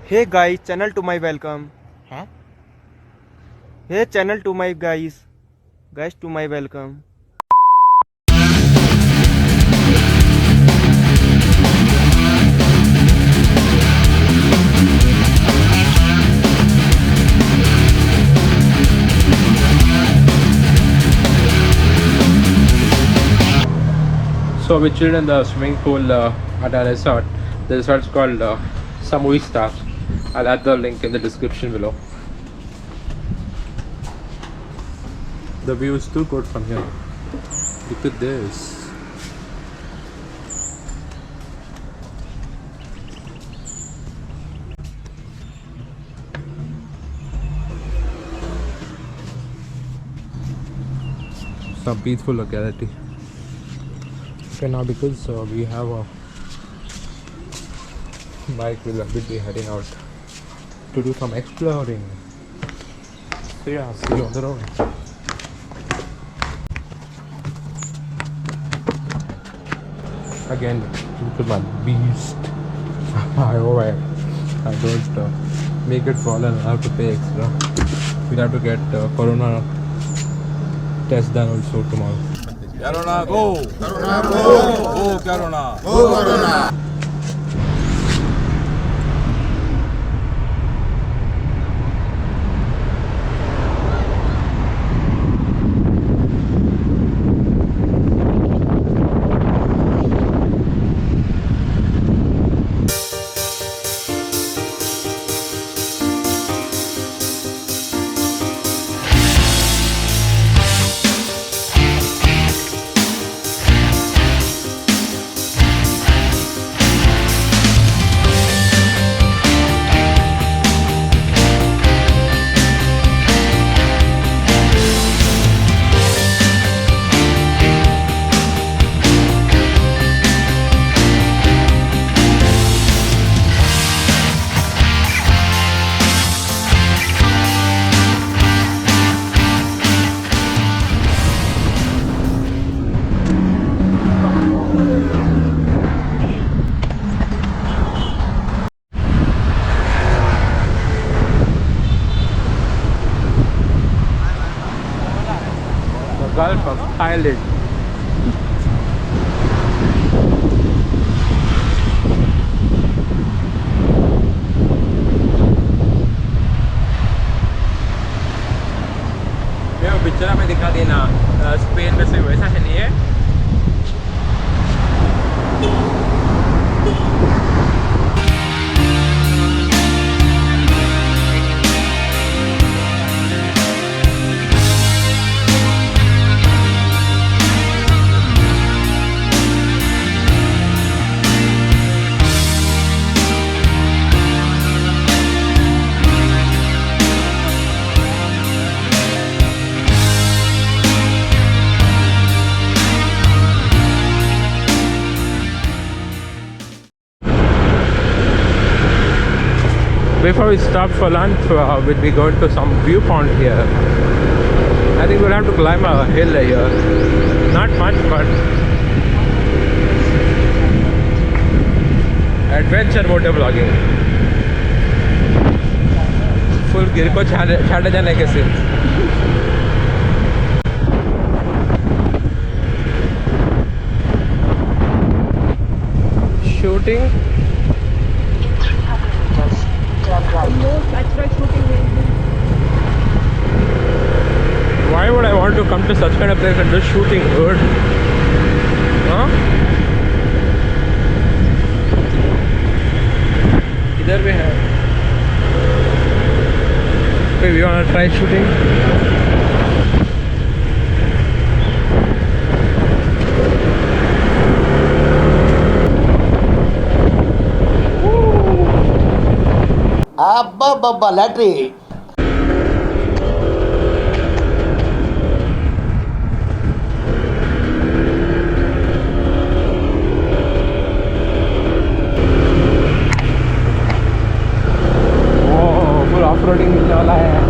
Hey guys, channel to my welcome. Huh? Hey channel to my guys to my welcome. So we chilled in the swimming pool at our resort. The resort's called Samui Star. I'll add the link in the description below. The view is too good from here. Look at this. Some peaceful locality. Okay, now because we have a bike, we'll be heading out to do some exploring. So yeah, see you on the road. Again, look at my beast. I hope I don't make it fall and I have to pay extra. We'll have to get corona test done also tomorrow. Corona go! Corona go! Go Corona! Go Corona! Gulf of Thailand. ये picture में दिखा देना Spain में से वैसा है नहीं है Before we stop for lunch, we'll be going to some viewpoint here. I think we'll have to climb a hill here. Not much, but adventure motor vlogging. Full गिर को छाड़े जाने के scene. Shooting. Why would I want to come to such kind of place and just shooting bird? Huh? Either we have. Okay, we wanna try shooting. Abba laundry. Full off-roading मिलने वाला है.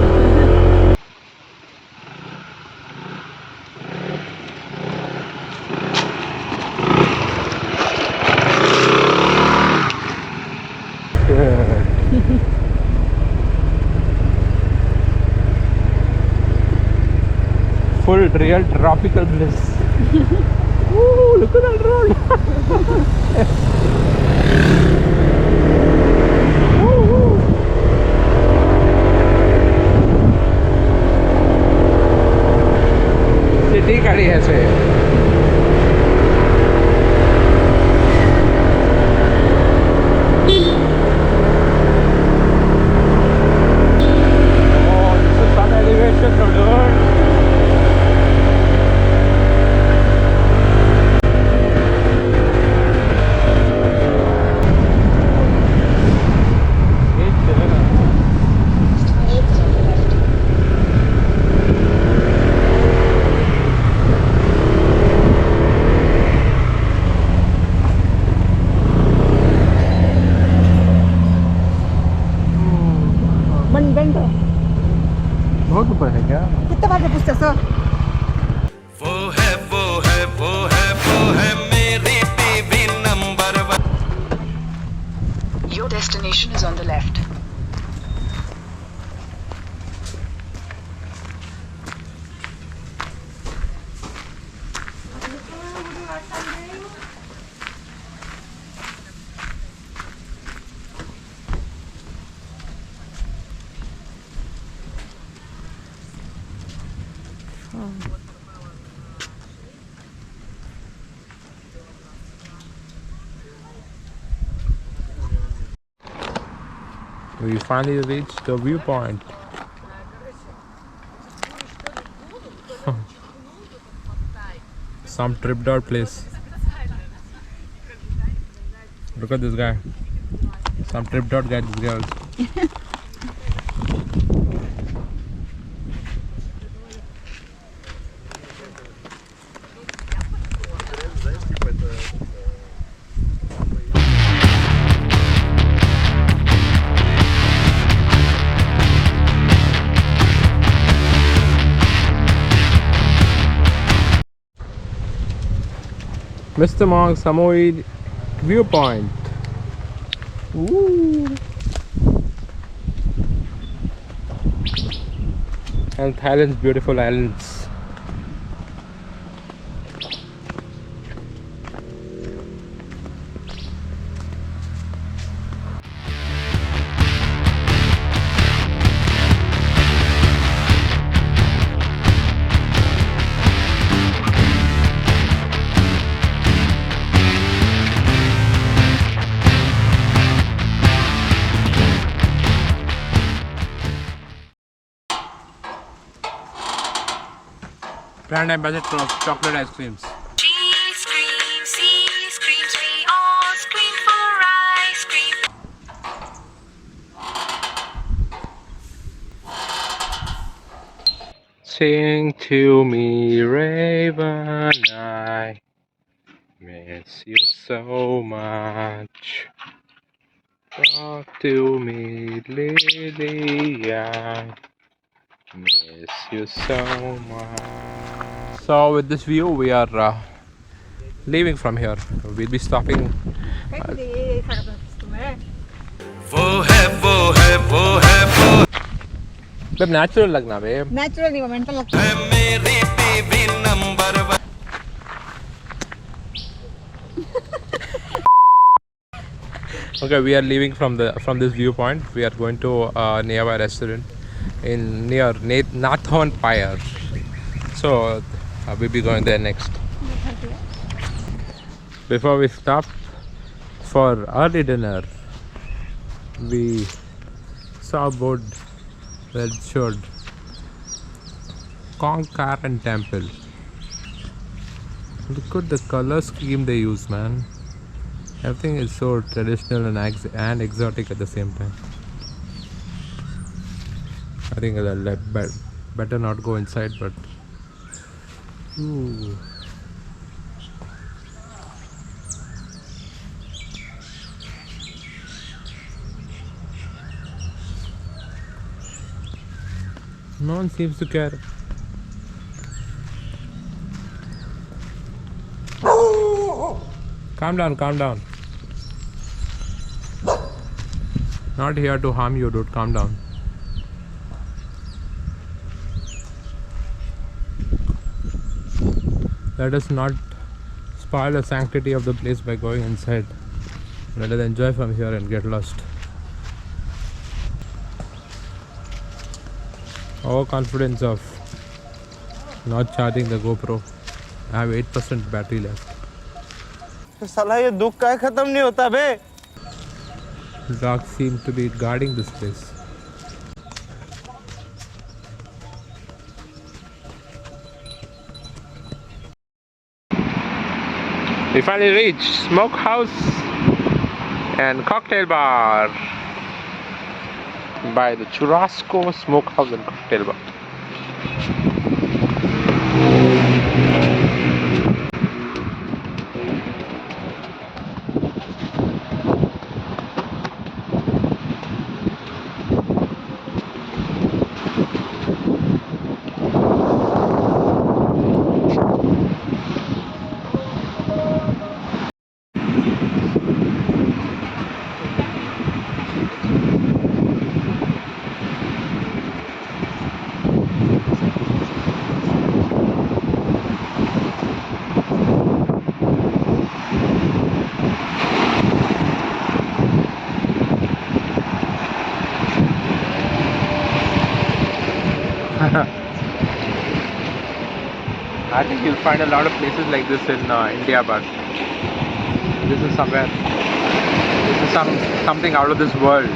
Full real tropical bliss. Ooh, look at that road. City खड़ी है से बहुत ऊपर है क्या? कितने बार पूछते सर? वो है वो है वो है वो है मेरी TV number 1. Your destination is on the left. We finally reached the viewpoint. Some tripped out place. Look at this guy. Some tripped out guy. This guy also. Mr. Koh Samui viewpoint. Ooh. And Thailand's beautiful islands. Brand ambassador of chocolate ice creams. She screams, he screams, we all scream for ice cream. Sing to me, Raven, I miss you so much. Talk to me, Lily, I miss you so much. So with this view, we are leaving from here. We'll be stopping. वो है वो है वो है वो Babe, natural लगना babe. Natural नहीं वो मेंटल लगता है मेरी TV number 1. Okay, we are leaving from this viewpoint. We are going to a nearby restaurant near Nathon Pyre. So we'll be going there next. Before we stop for early dinner, we saw a board that showed 𝗗𝗶𝘀𝗰𝗹𝗶𝗺𝗿 temple. Look at the color scheme they use, man. Everything is so traditional and exotic at the same time. I think I'll better not go inside, but ooh. No one seems to care. Calm down, calm down. Not here to harm you, dude. Calm down. Let us not spoil the sanctity of the place by going inside. Let us enjoy from here and get lost. Overconfidence of not charging the GoPro. I have 8% battery left. साला ये दुख का खत्म नहीं होता बे. Dogs seem to be guarding this place. We finally reached Smokehouse and Cocktail Bar by the Churrasco Smokehouse and Cocktail Bar. I think you'll find a lot of places like this in India, but this is somewhere. This is something out of this world.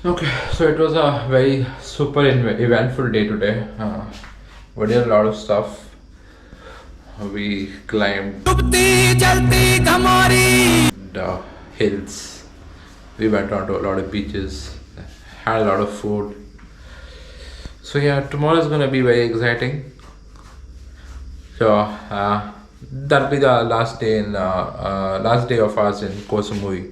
Okay, so it was a very super eventful day today. We did a lot of stuff. We climbed the hills. We went on to a lot of beaches, had a lot of food. So yeah, tomorrow is gonna be very exciting. So that'll be the last day of ours in Koh Samui.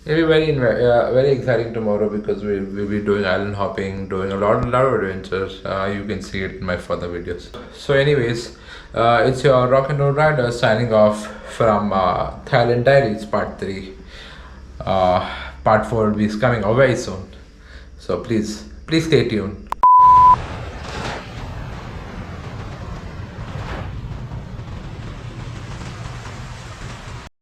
It'll be very exciting tomorrow because we'll be doing island hopping, doing a lot of adventures. You can see it in my further videos. So anyways, it's your rock and roll rider signing off from Thailand Diaries part 3. Part 4 will be coming out very soon. So please stay tuned.